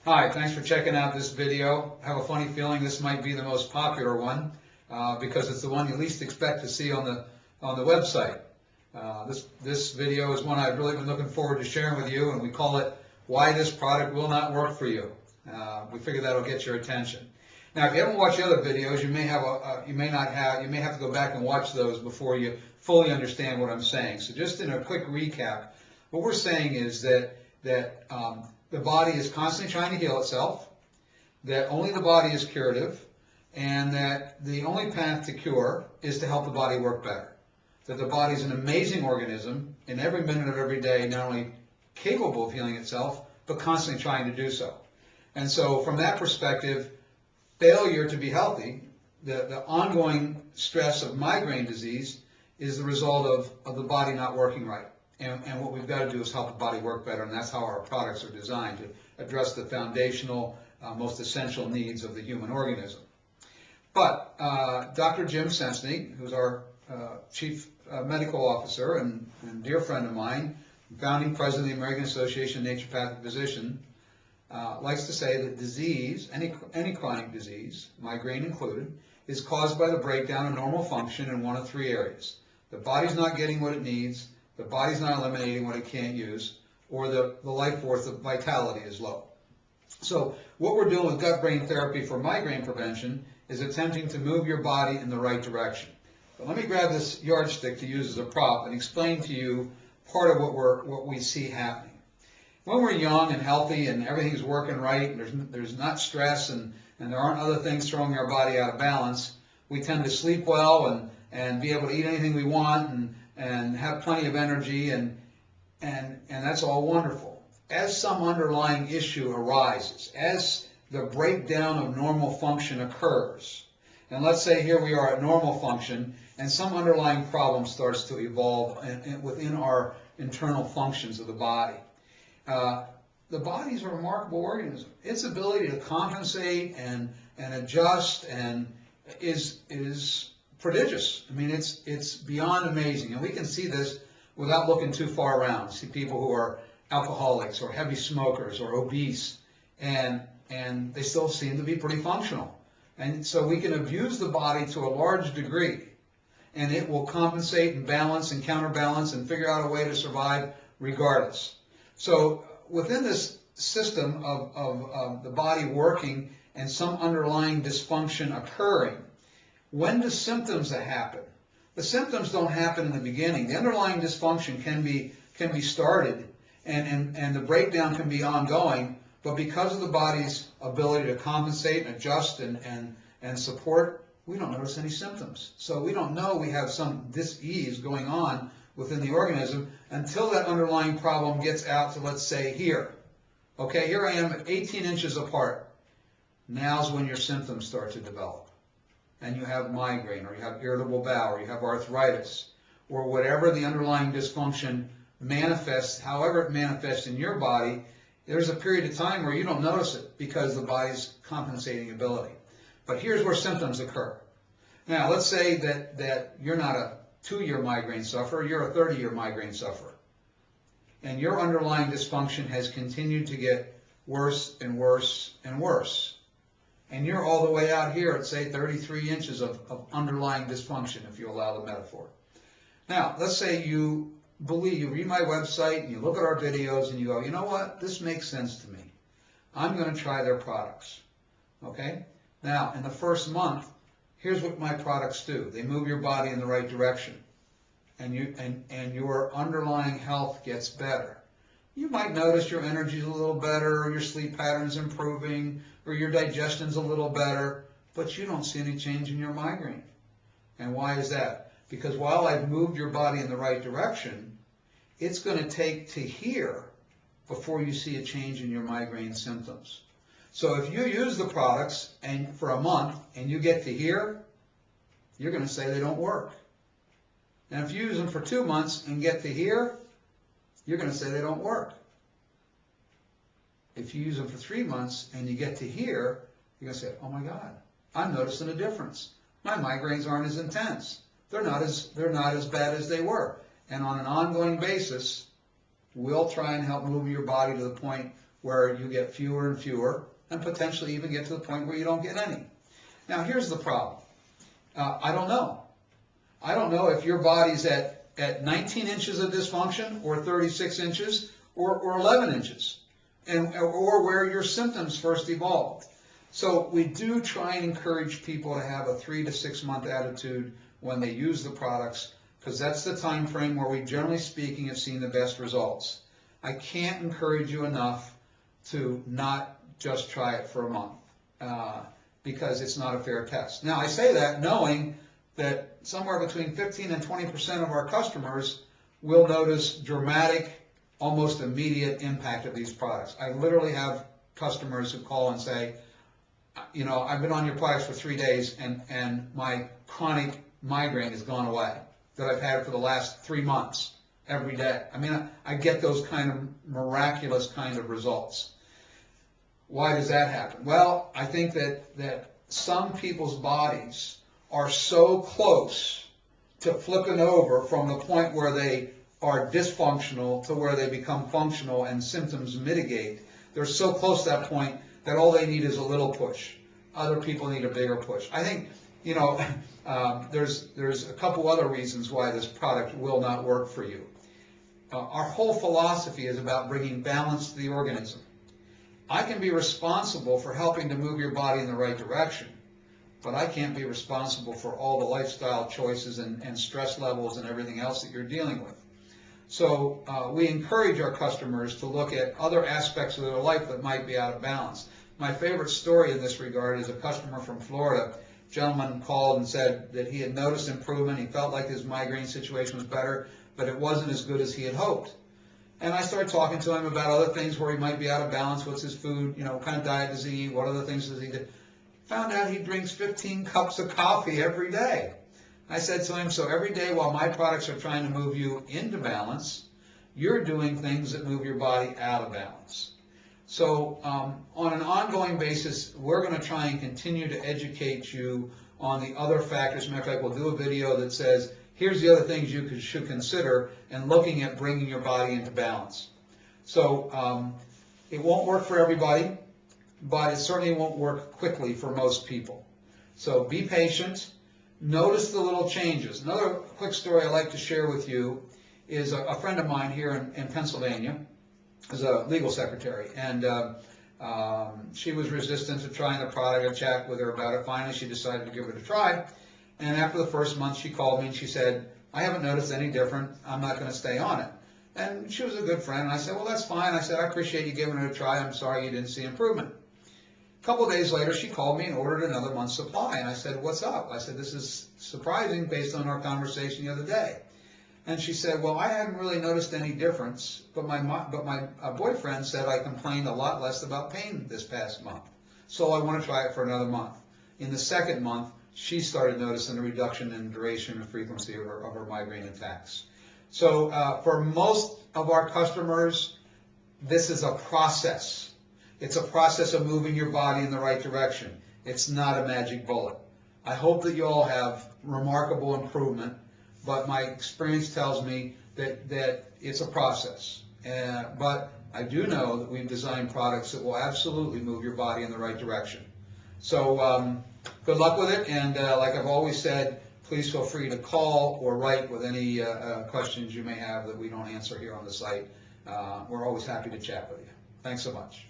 Hi, thanks for checking out this video. I have a funny feeling this might be the most popular one because it's the one you least expect to see on the website. This video is one I've really been looking forward to sharing with you, and we call it "Why This Product Will Not Work for You." We figure that'll get your attention. Now, if you haven't watched the other videos, you may have to go back and watch those before you fully understand what I'm saying. So, just in a quick recap, what we're saying is that the body is constantly trying to heal itself, that only the body is curative, and that the only path to cure is to help the body work better. That the body is an amazing organism in every minute of every day, not only capable of healing itself, but constantly trying to do so. And so from that perspective, failure to be healthy, the ongoing stress of migraine disease, is the result of the body not working right. And what we've got to do is help the body work better, and that's how our products are designed, to address the foundational, most essential needs of the human organism. But Dr. Jim Sensney, who's our Chief Medical Officer and dear friend of mine, founding president of the American Association of Naturopathic Physicians, likes to say that disease, any chronic disease, migraine included, is caused by the breakdown of normal function in one of three areas. The body's not getting what it needs, the body's not eliminating what it can't use, or the life force of vitality is low. So what we're doing with gut-brain therapy for migraine prevention is attempting to move your body in the right direction. But let me grab this yardstick to use as a prop and explain to you part of what we see happening. When we're young and healthy and everything's working right, and there's not stress and there aren't other things throwing our body out of balance, we tend to sleep well and be able to eat anything we want and have plenty of energy, and that's all wonderful. As some underlying issue arises, as the breakdown of normal function occurs, and let's say here we are at normal function, and some underlying problem starts to evolve within our internal functions of the body. The body is a remarkable organism. Its ability to compensate and adjust is prodigious. I mean, it's beyond amazing, and we can see this without looking too far around. See people who are alcoholics or heavy smokers or obese, and they still seem to be pretty functional. And so we can abuse the body to a large degree, and it will compensate and balance and counterbalance and figure out a way to survive regardless. So within this system of the body working and some underlying dysfunction occurring, when do symptoms happen? The symptoms don't happen in the beginning. The underlying dysfunction can be started, and the breakdown can be ongoing, but because of the body's ability to compensate and adjust and support, we don't notice any symptoms. So we don't know we have some dis-ease going on within the organism until that underlying problem gets out to, let's say, here. Okay, here I am at 18 inches apart. Now's when your symptoms start to develop. And you have migraine, or you have irritable bowel, or you have arthritis, or whatever the underlying dysfunction manifests, however it manifests in your body, there's a period of time where you don't notice it because the body's compensating ability. But here's where symptoms occur. Now, let's say that you're not a 2-year migraine sufferer, you're a 30-year migraine sufferer. And your underlying dysfunction has continued to get worse and worse and worse. And you're all the way out here at, say, 33 inches of underlying dysfunction, if you allow the metaphor. Now, let's say you read my website, and you look at our videos, and you go, you know what, this makes sense to me. I'm going to try their products. Okay? Now, in the first month, here's what my products do. They move your body in the right direction, and your underlying health gets better. You might notice your energy's a little better, or your sleep pattern's improving, or your digestion's a little better, but you don't see any change in your migraine. And why is that? Because while I've moved your body in the right direction, it's going to take to here before you see a change in your migraine symptoms. So if you use the products for a month and you get to here, you're going to say they don't work. And if you use them for 2 months and get to here, you're going to say they don't work. If you use them for 3 months and you get to here, you're going to say, oh my God, I'm noticing a difference. My migraines aren't as intense. They're not as bad as they were. And on an ongoing basis, we'll try and help move your body to the point where you get fewer and fewer, and potentially even get to the point where you don't get any. Now, here's the problem. I don't know. I don't know if your body's at 19 inches of dysfunction, or 36 inches, or 11 inches, or where your symptoms first evolved. So we do try and encourage people to have a 3 to 6 month attitude when they use the products, because that's the time frame where we, generally speaking, have seen the best results. I can't encourage you enough to not just try it for a month, because it's not a fair test. Now, I say that knowing that somewhere between 15 and 20% of our customers will notice dramatic, almost immediate impact of these products. I literally have customers who call and say, you know, I've been on your products for 3 days and my chronic migraine has gone away that I've had for the last 3 months every day. I mean, I get those kind of miraculous kind of results. Why does that happen? Well, I think that some people's bodies are so close to flipping over from the point where they are dysfunctional to where they become functional and symptoms mitigate. They're so close to that point that all they need is a little push. Other people need a bigger push. I think, you know, there's a couple other reasons why this product will not work for you. Our whole philosophy is about bringing balance to the organism. I can be responsible for helping to move your body in the right direction, but I can't be responsible for all the lifestyle choices and stress levels and everything else that you're dealing with. So we encourage our customers to look at other aspects of their life that might be out of balance. My favorite story in this regard is a customer from Florida. A gentleman called and said that he had noticed improvement. He felt like his migraine situation was better, but it wasn't as good as he had hoped. And I started talking to him about other things where he might be out of balance. What's his food? You know, what kind of diet does he eat? What other things does he do? Found out he drinks 15 cups of coffee every day. I said to him, so every day while my products are trying to move you into balance, you're doing things that move your body out of balance. So on an ongoing basis, we're going to try and continue to educate you on the other factors. As a matter of fact, we'll do a video that says, here's the other things you should consider in looking at bringing your body into balance. So it won't work for everybody, but it certainly won't work quickly for most people. So be patient. Notice the little changes. Another quick story I'd like to share with you is a friend of mine here in Pennsylvania is a legal secretary, and she was resistant to trying the product. I chatted with her about it. Finally, she decided to give it a try, and after the first month, she called me and she said, I haven't noticed any different. I'm not going to stay on it. And she was a good friend, and I said, well, that's fine. I said, I appreciate you giving it a try. I'm sorry you didn't see improvement. A couple of days later, she called me and ordered another month's supply, and I said, what's up? I said, this is surprising based on our conversation the other day. And she said, well, I hadn't really noticed any difference, but my boyfriend said I complained a lot less about pain this past month, so I want to try it for another month. In the second month, she started noticing a reduction in duration and frequency of her migraine attacks. So for most of our customers, this is a process. It's a process of moving your body in the right direction. It's not a magic bullet. I hope that you all have remarkable improvement, but my experience tells me that it's a process. But I do know that we've designed products that will absolutely move your body in the right direction. So good luck with it, and like I've always said, please feel free to call or write with any questions you may have that we don't answer here on the site. We're always happy to chat with you. Thanks so much.